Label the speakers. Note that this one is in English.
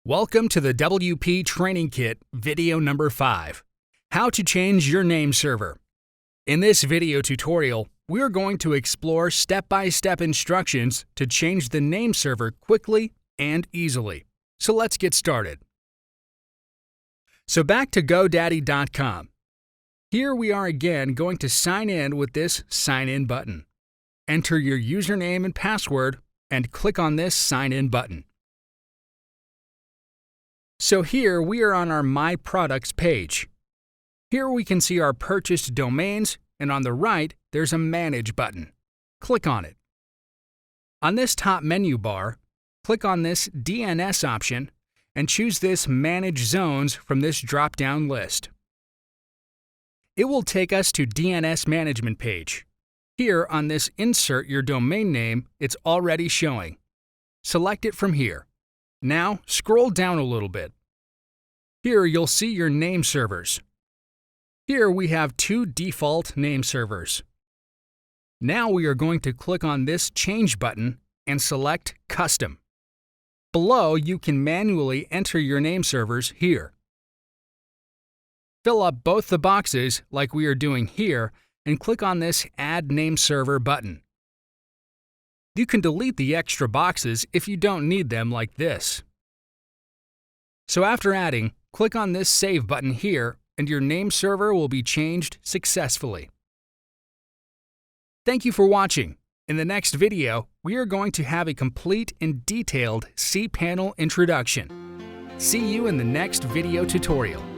Speaker 1: Welcome to the WP Training Kit video number 5, How to Change Your Name Server. In this video tutorial, we are going to explore step-by-step instructions to change the name server quickly and easily. So let's get started. So back to GoDaddy.com. Here we are again going to sign in with this Sign In button. Enter your username and password and click on this Sign In button. So here we are on our My Products page. Here we can see our purchased domains, and on the right there's a Manage button. Click on it. On this top menu bar, click on this DNS option and choose this Manage Zones from this drop-down list. It will take us to DNS Management page. Here on this Insert Your Domain Name, it's already showing. Select it from here. Now, scroll down a little bit. Here you'll see your name servers. Here we have 2 default name servers. Now we are going to click on this Change button and select Custom. Below, you can manually enter your name servers here. Fill up both the boxes like we are doing here and click on this Add Name Server button. You can delete the extra boxes if you don't need them like this. So after adding, click on this Save button here and your name server will be changed successfully. Thank you for watching. In the next video, we are going to have a complete and detailed cPanel introduction. See you in the next video tutorial.